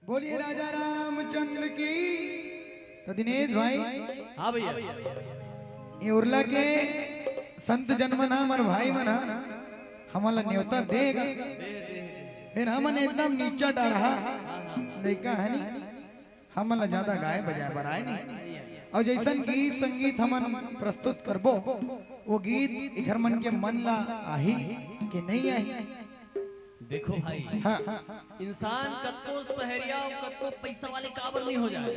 बोलिए राजा रामचंद्र की। तो दिनेश भाई, हाँ भैया, ये उर्ला के संत जन्मना हमार भाई मना हमारा न्योता देगा, फिर हमने एकदम नीचा डाढ़ा देखा है नहीं, हमारा ज्यादा गाय बजाए बराए नहीं। और जैसन गीत संगीत हमन प्रस्तुत करबो वो गीत इधर मन के मन ला आही कि नहीं आई। देखो भाई, इंसान कत्तो सहरिया और कत्तो पैसा वाले काबर नहीं हो जाए।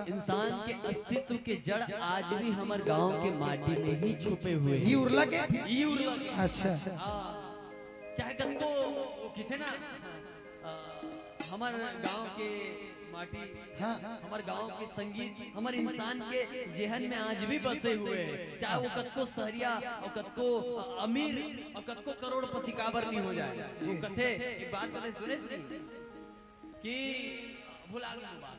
इंसान के अस्तित्व के जड़ आज भी हमारे गांव के माटी में ही छुपे हुए हैं। ये उर्ला के अच्छा, चाहे कत्तो किथे ना हमारे गांव के माटी, हमारे गांव के संगीत हमारे इंसान के जेहन में आज भी बसे हुए हैं। चाहे वो कत्को सहरिया और कत्को अमीर और कत्को करोड़पति काबर नहीं हो जाए। वो कथे एक बात पहले सुने कि भुला गया बात।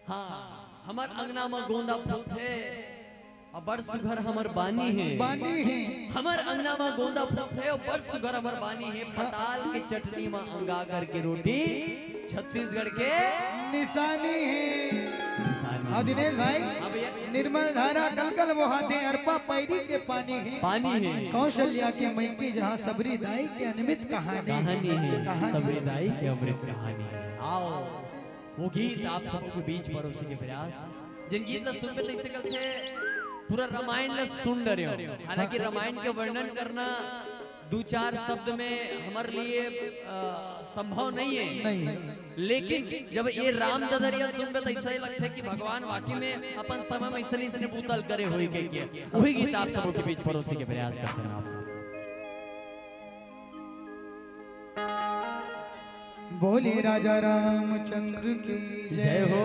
हाँ, हमार अंगना में गोंदा फूल थे और बड़ सुघर हमर बानी है। हमार अंगना में गोंदा फूल थे और बड़ सुघर हमर बानी है। पताल के चटनी में अंगा कर के रोटी छत्तीसगढ़ के निशानी है। दिनेश भाई, निर्मल धारा कलकल वो हाथे अरपा पैरी के पानी है। कौशल्या के मैकी जहाँ सबरी दाई के अनमित कहानी है। सबरी दाई के अमृत कहानी है। आओ वो गीत आप सबके बीच परोसे के प्रयास, जिन गीत ला सुनबे तैसे कल से पूरा रामायण ला सुन रहे हो। हालांकि रामायण के वर्णन करना दो चार शब्द में हमारे लिए संभव नहीं है, लेकिन जब ये राम ददरिया सुनबे तो ऐसा ही लगता है कि भगवान वाकई में अपन समय में इसने पूतल करे हुई के वही गीत आप सबके बीच परोसे के प्रयास करते हैं। आप बोले राजा रामचंद्र की जय हो।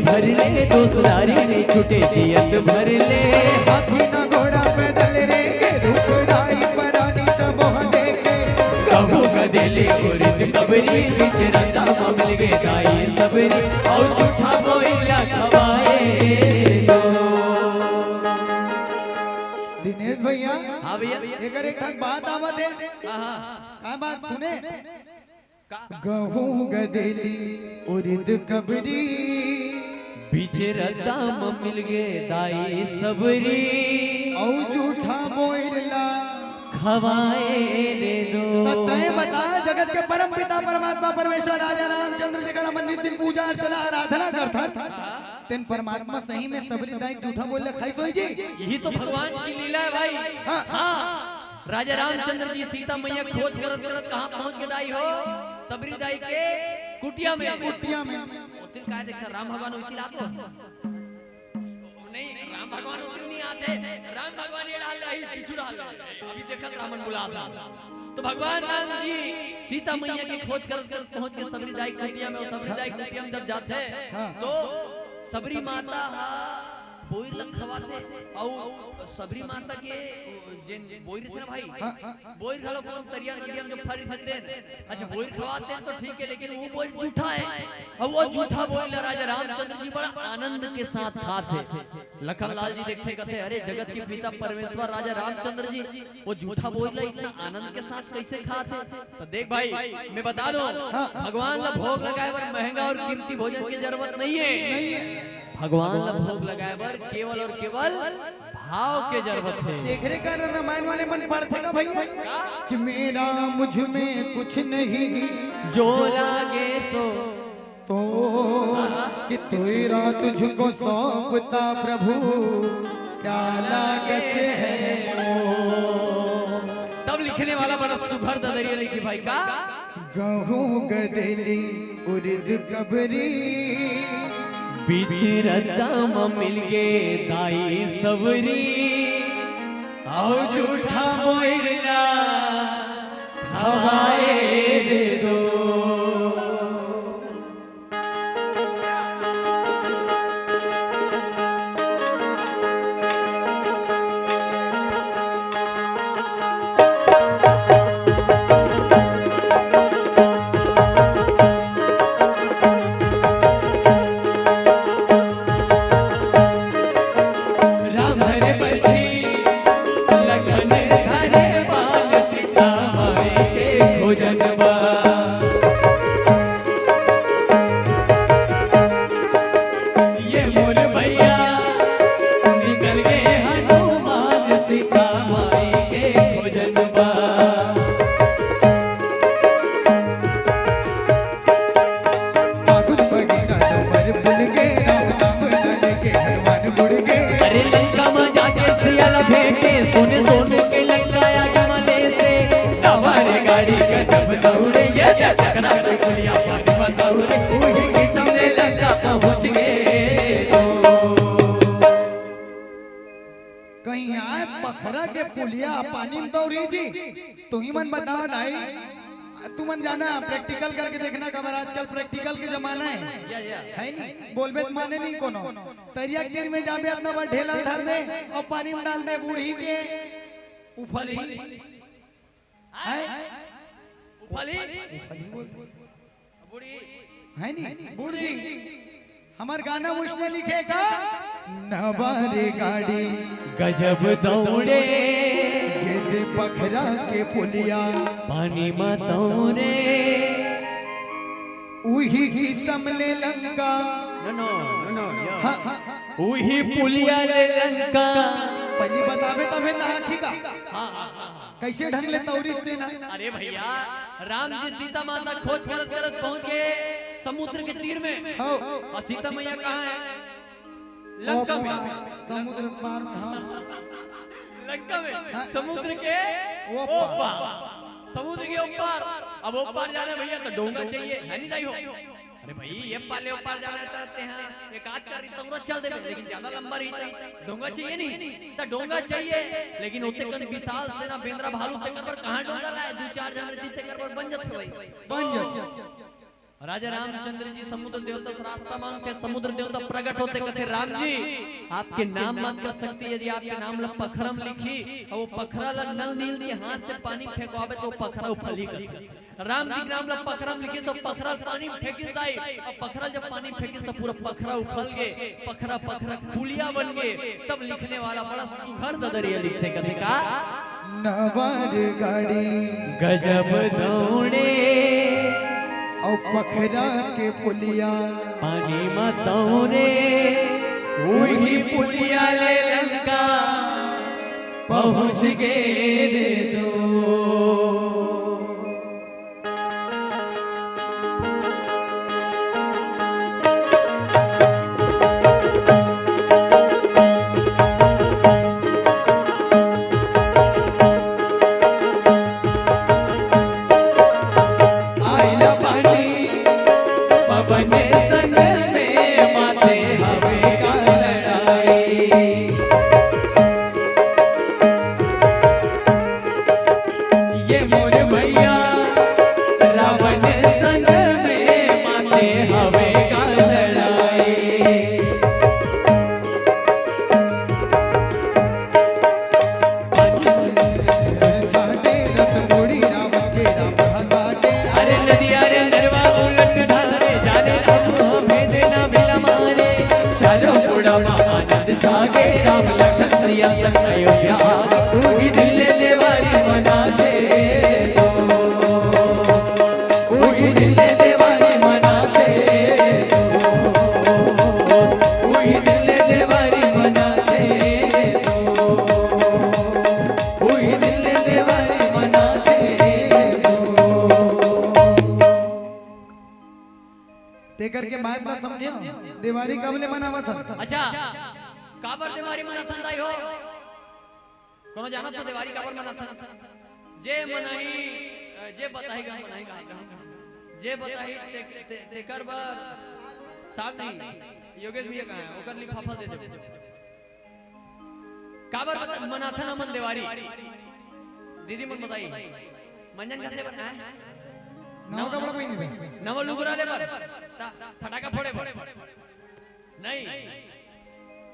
भर ले दोसरारी ने छुटे दियत भर ले। हाथी ना घोड़ा पैदल रे रुकराई परानी तब देखे कहू गदेले गुरिद सबरी बिच रंदा ममल गे गाई सबरी और झूठा बोइला खवाए दो। दिनेश भैया, हाँ भैया, एकर एक बात आवत है। का बात सुने? गहूं गदेली उरिद कबरी पीछे रद्दा मिल गे दाई सबरी और झूठा बोइला खवाए ने दो। तय बता, जगत के परम पिता परमात्मा परमेश्वर राजा रामचंद्र जी का मंदिर दिन पूजा अर्चना आराधना करता तेन परमात्मा सही में सबरी दाई झूठा बोल खाई सोई जी। यही तो भगवान की लीला है भाई। हाँ, राजा रामचंद्र जी सीता मैया खोज करत करत कहाँ पहुँच गए दाई हो? सबरी दाई के कुटिया में। उतिन का देखा राम भगवान उतिन आते नहीं, राम भगवान उतिन नहीं आते। राम भगवान ये डाल रही पीछू डाल रहे। अभी देखा रामन बुलाता तो भगवान राम जी सीता मैया की खोज कर पहुंच के सबरी दाई कुटिया में। सबरी दाई कुटिया में जब जाते तो सबरी माता हा बोईर लखवा थे औ सबरी माता के जेन बोईर थे ना भाई बोईर खालो कोन तरिया नदिया में जो फरी थे अच्छा बोईर खवाते हैं तो ठीक है लेकिन वो बोईर झूठा है और वो झूठा बोईर राजा रामचंद्र जी बड़ा आनंद के साथ खाते लखन लाल जी देखते कहते अरे जगत के पिता परमेश्वर राजा रामचंद्र जी वो झूठा बोईर इतना आनंद के साथ कैसे खाते तो देख भाई मैं बता दूं भगवान का भोग लगाए पर महंगा और कीमती भोजन की जरूरत नहीं है भगवान का भोग लगाए पर केवल और केवल भाव के जरूरत है देखने का रामायण वाले मन पढ़ते का भैया कि मेरा मुझ में कुछ नहीं जो लागे सो तो कि तेरा तुझको सौंपता प्रभु क्या लागत है तब लिखने वाला बड़ा सुभर ददरिया लिखी भाई का गहूं गदली उर्द कबरी बीच रदम मिल गे दाई सबरी आओ झूठा मोइरला हवाए दे दो तू ही मन बताओ भाई तू मन जाना प्रैक्टिकल करके देखना खबर आजकल प्रैक्टिकल के जमाना है नहीं बोलबे तो माने नहीं कोनो तरिया गिर में जाबे अपना बड़ ढेला धर दे और पानी में डाल दे बूढ़ी के उफली है उफली बूढ़ी है नहीं बूढ़ी हमार गाना उसने लिखे का नवारे गाड़ी गजब दौड़े पखरा के पुलिया पानी में तौरे उही ही समले लंका नो उही पुलिया ले लंका पहली बतावे तबे नहाखी का कैसे ढंग ले तौरी देना अरे भैया राम जी सीता माता खोज करत करत पहुंच गए समुद्र के तीर में और सीता मैया कहाँ है लंका में समुद्र पार में लंका में समुद्र के ऊपर समुद्र के ऊपर अब ऊपर जाना भैया तो डोंगा चाहिए है नहीं हो अरे भाई ये पाले ऊपर जाना चाहते हैं एक आध का तंगरा चल दे लेकिन ज्यादा लंबा रही डोंगा चाहिए नहीं तो डोंगा चाहिए लेकिन उते कन विशाल सेना बेंद्रा भालू तेकर पर कहां डोंगा लाए दो चार जन दी तेकर पर बन जाते भाई बन जाते राजा रामचंद्र जी समुद्र देवता से रास्ता मांगते समुद्र देवता प्रकट होते कहते राम जी आपके नाम मत कर सकती यदि आपके नाम ला पखरम लिखी और वो पखरा ला नल नील के हाथ से पानी फेंकवावे तो पखरा उफली कर राम जी के नाम ला पखरम लिखी तो पखरा पानी फेंक दाई और पखरा जब पानी फेंके तो पूरा पखरा उफल गए पखरा पखरा पुलिया बन गए तब लिखने वाला बड़ा सुघर ददरिया लिखते कहते का नवार गाड़ी गजब दौड़े और पखरा के पुलिया पानी में तौरे वही पुलिया ले लंका पहुंच गए रे दो ये एकर के बाद ना समझियो दिवाली कब ले मनावा था। अच्छा काबर दिवाली मनाथन दाई हो कोनो जानत तो दिवाली काबर मनाथन जे मनाई जे बताई का मनाई का जे बताई तेकर बर साल नहीं योगेश भैया कहां है ओकर लिफाफा दे दे काबर मनाथन मन दिवाली दीदी मन बताई मंजन कैसे बना नाव का बड़ा पहिनी भाई नव लुगरा ले फटाका फोड़े नहीं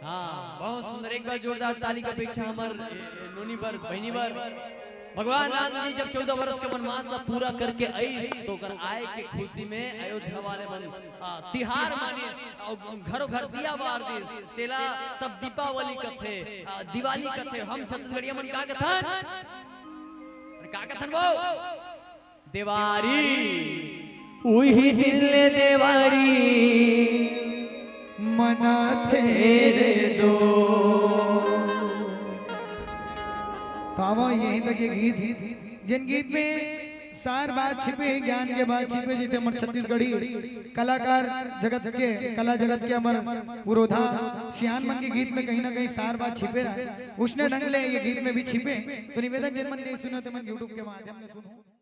हाँ बहुत सुंदर एक बार जोरदार ताली का अपेक्षा हमार नोनी पर बहनी पर भगवान राम जी जब 14 वर्ष के वनवास का पूरा करके आई तो कर आए के खुशी में अयोध्या वाले मन तिहार माने और घरों घर दिया बार दिस तेला सब दीपावली कथे दिवाली कथे हम छत्तीसगढ़िया मन का कथन वो देवारी उही दिन ले देवारी मना तेरे दो। तावा यहीं तक ये गीत जिन गीत में सार बात छिपे ज्ञान के बाद छिपे जैसे हमारे छत्तीसगढ़ी कलाकार जगत के कला जगत के अमर पुरोधा सियान मन के गीत में कहीं ना कहीं सार बात छिपे रहा उसने ढंग ले ये गीत में भी छिपे तो निवेदन जिन मन नहीं सुना तो मन यूट्यूब के माध्यम से सुनो।